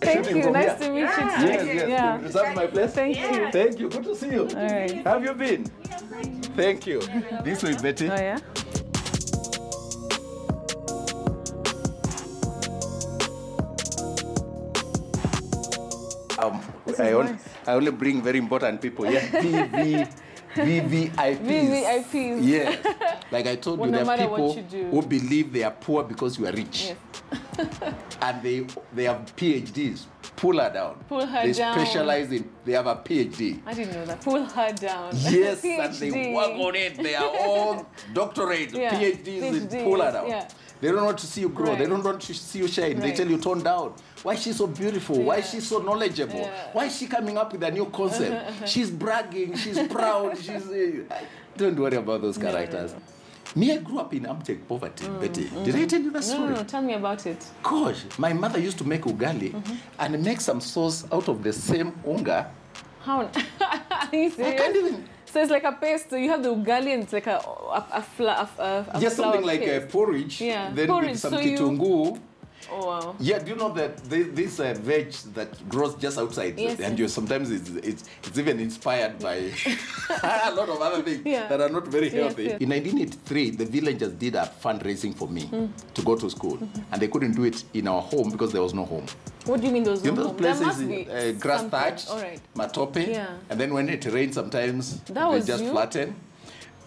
Thank you. Nice to meet you too. Yes. Yeah. Reserve my place. Thank you. Thank you. Good to see you. All right. How have you been? Thank you. This way, Betty. Oh, yeah? I only bring very important people. Yeah. VVIPs. VVIPs. Yes. Like I told you, no there are people who believe they are poor because you are rich. Yes. And they have PhDs. Pull her down. Pull her they down. Specialize in, they have a PhD. I didn't know that. Pull her down. Yes, and they work on it. They are all doctorate, PhDs, in pull her down. Yeah. They don't want to see you grow. Right. They don't want to see you shine. Right. They tell you tone down. Why is she so beautiful? Yeah. Why is she so knowledgeable? Yeah. Why is she coming up with a new concept? She's bragging. She's proud. Don't worry about those characters. No. Me, I grew up in abject poverty, Betty. Did I tell you that story? No, tell me about it. Gosh, my mother used to make ugali and make some sauce out of the same unga. How? Are you serious? I can't even. So it's like a paste. So you have the ugali and it's like a just something like paste. A porridge. Yeah, then porridge. with some so kitungu. Oh, wow. Yeah, do you know that this veg that grows just outside, yes, and sometimes it's even inspired by a lot of other things that are not very healthy. Yes. In 1983, the villagers did a fundraising for me to go to school, and they couldn't do it in our home because there was no home. What do you mean there was no home? Places, there must be grass thatched, right. matope, and then when it rains, sometimes they just flatten.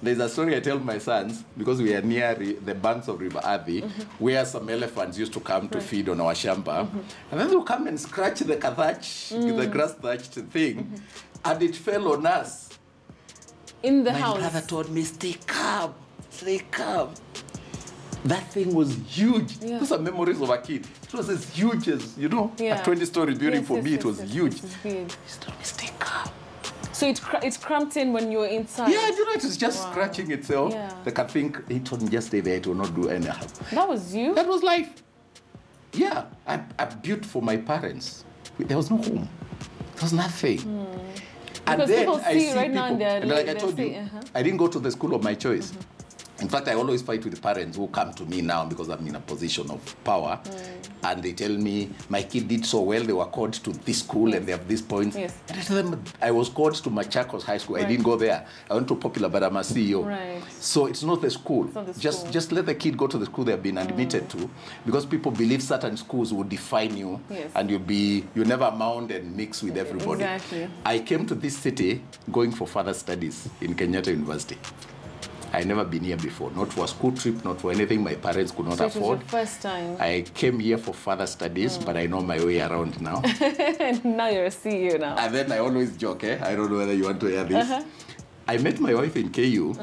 There's a story I tell my sons, because we are near the banks of River Athi, where some elephants used to come to feed on our shamba. And then they'll come and scratch the the grass thatched thing, and it fell on us. In the house? My brother told me, stay calm, stay calm. That thing was huge. Those are memories of a kid. It was as huge as, a 20-story building for me. It was huge. He told me, stay calm. So it's cramped in when you're inside? Yeah, it was just scratching itself. Yeah. Like I think he told me just stay there, it will not do any harm. That was you? That was life. Yeah, I built for my parents. There was no home. There was nothing. And because then people see right now, and like I told you, I didn't go to the school of my choice. In fact, I always fight with the parents who come to me now because I'm in a position of power. And they tell me, my kid did so well, they were called to this school and they have these points. Yes. And I tell them, I was called to Machakos High School. I didn't go there. I went to Popular, but I'm a CEO. Right. So it's not the school. It's not the school. Just let the kid go to the school they've been admitted to, because people believe certain schools will define you and you'll never amount and mix with everybody. Exactly. I came to this city going for further studies in Kenyatta University. I'd never been here before, not for a school trip, not for anything my parents could not afford. It was your first time. I came here for further studies, but I know my way around now. And now you're a CEO now. And then I always joke, I don't know whether you want to hear this. I met my wife in KU,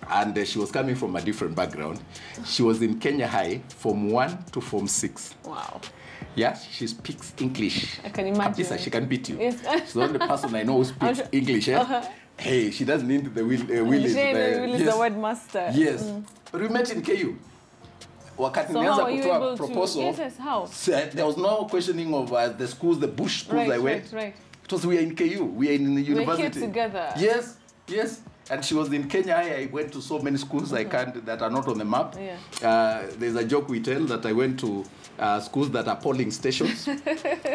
and she was coming from a different background. She was in Kenya High, Form 1 to Form 6. Wow. Yeah, she speaks English. I can imagine. Kapisa, she can beat you. Yes. She's the only person I know who speaks English. Hey, she doesn't need the Will is the word master. Yes. But we met in KU. Wakati nianza kutoa proposal. Yes, how? There was no questioning of the schools, the bush schools I went. Right. It was we are in KU. We are in the university. We're here together. Yes. And she was in Kenya. I went to so many schools that are not on the map. Yeah. There's a joke we tell that I went to schools that are polling stations.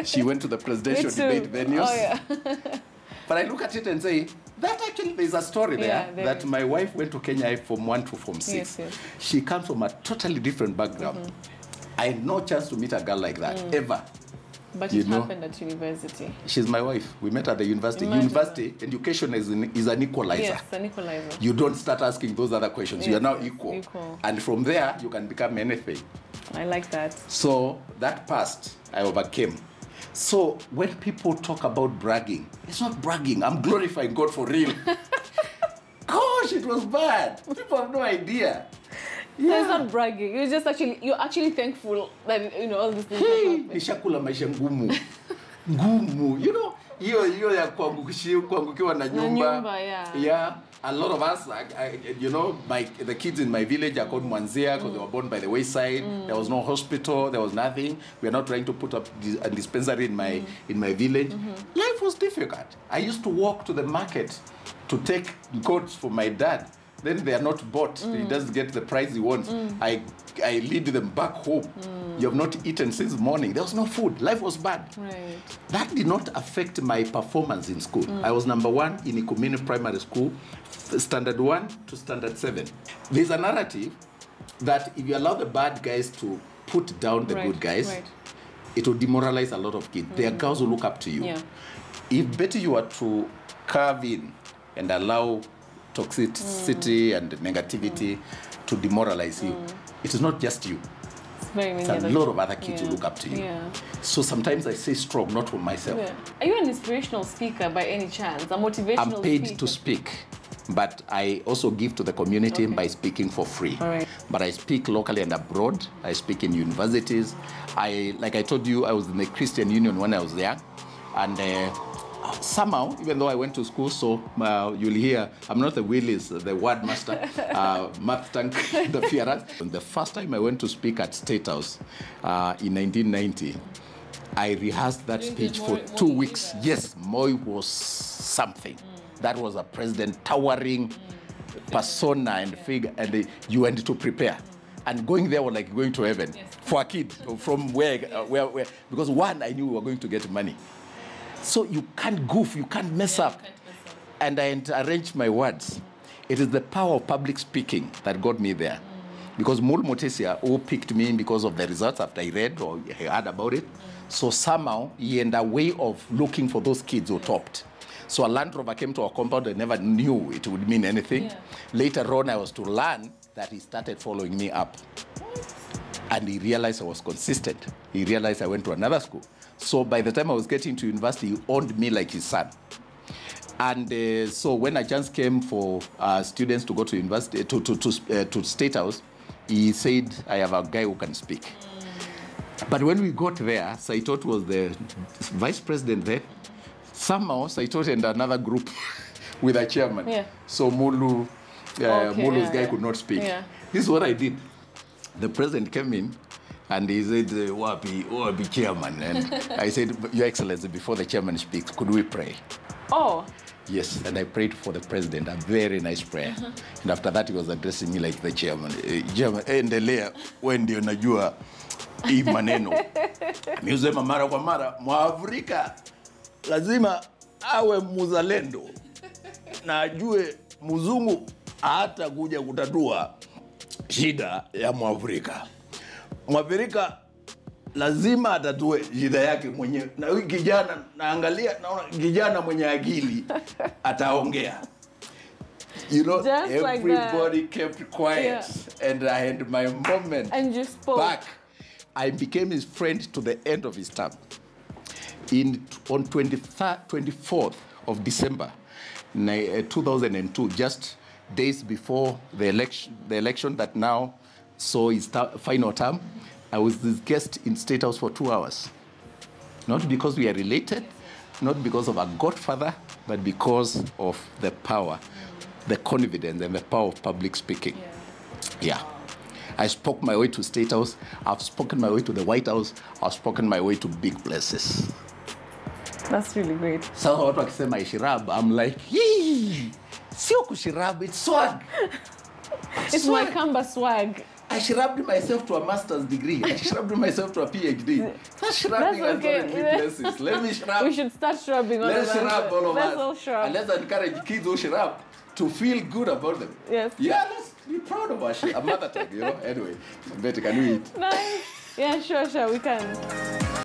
She went to the presidential debate venues. Oh, yeah. But I look at it and say, that actually, there's a story there that my wife went to Kenya from 1 to Form 6. Yes. She comes from a totally different background. I had no chance to meet a girl like that, ever. But it happened at university. She's my wife. We met at the university. University, education is an equalizer. Yes, an equalizer. You don't start asking those other questions. Yes, you are now equal. And from there, you can become anything. I like that. So that past, I overcame. So when people talk about bragging, it's not bragging. I'm glorifying God for real. Gosh, it was bad. People have no idea. Yeah. So it's not bragging. You're actually thankful that all these things happen. Nishakula maisha ngumu. Ngumu. Hiyo ya kuangukiwa na nyumba. Yeah. A lot of us, you know, the kids in my village are called Mwanzia because they were born by the wayside. There was no hospital. There was nothing. We are not trying to put up a dispensary in my village. Life was difficult. I used to walk to the market to take goats for my dad. Then they are not bought. He doesn't get the price he wants. I lead them back home. You have not eaten since morning. There was no food. Life was bad. Right. That did not affect my performance in school. I was number 1 in Ikumini Primary School, standard 1 to standard 7. There's a narrative that if you allow the bad guys to put down the good guys, it will demoralize a lot of kids. There are girls who look up to you. Yeah. If better you are to carve in and allow toxicity and negativity to demoralize you, it is not just you. It's a lot of other kids who look up to you. Yeah. So sometimes I say strong, not for myself. Yeah. Are you an inspirational speaker by any chance? A motivational speaker? I'm paid to speak, but I also give to the community by speaking for free. All right. But I speak locally and abroad. I speak in universities. Like I told you, I was in the Christian Union when I was there. And somehow, even though I went to school, so you'll hear, I'm not the Willis, the word master, math tank, the fearers. The first time I went to speak at State House in 1990, I rehearsed that speech for 2 weeks. Yes, Moi was something. That was a president, towering persona and figure, and you went to prepare. And going there was like going to heaven for a kid from where, because one, I knew we were going to get money. So you can't goof, you can't mess up. And I arranged my words. It is the power of public speaking that got me there. Because Mul Motesia, who picked me because of the results after I read or I heard about it, so somehow he had a way of looking for those kids who topped. So a Land Rover came to our compound. I never knew it would mean anything. Yeah. Later on, I was to learn that he started following me up. And he realized I was consistent. He realized I went to another school. So by the time I was getting to university, he owned me like his son. And so when a chance came for students to go to university, to State House, he said, I have a guy who can speak. But when we got there, Saitot was the vice president there. Somehow, Saitot and another group with a chairman. Yeah. So Mulu's guy could not speak. Yeah. This is what I did. The president came in, and he said, Wapi chairman. And I said, Your Excellency, before the chairman speaks, could we pray? Oh. Yes, and I prayed for the president, a very nice prayer. And after that, he was addressing me like the chairman. Chairman, endelea, wendi unajua hii maneno. Miusema mara kwa mara, Mwafrika lazima awe muzalendo. Na ajue mzungu hata kuja kutatua shida ya Mwafrika. Mwafrika lazima atatue shida yake mwenyewe. Na huyu kijana naangalia, naona kijana mwenye akili ataongea. You know, just everybody like kept quiet. Yeah. And I had my moment. And you spoke. Back. I became his friend to the end of his term. On 24th of December 2002, just days before the election that now saw his final term, I was his guest in State House for 2 hours. Not because we are related, not because of a godfather, but because of the power, the confidence, and the power of public speaking. Yeah. I spoke my way to State House. I've spoken my way to the White House. I've spoken my way to big places. That's really great. So watu wakisema ishirab, I'm like, yee, sio kushirab, it's swag. It's swag. My Kamba swag. I shirabbed myself to a master's degree. I shirabbed myself to a PhD. That's shirabbing us all in big places. Let me shrub. We should start shrubbing all of us. Let's shrub all of us. Let's all shrub. And let's encourage kids who shrub to feel good about them. Yes. Yeah, let's be proud of our mother tongue, you know. Anyway, better can we eat? Nice. Yeah, sure, we can.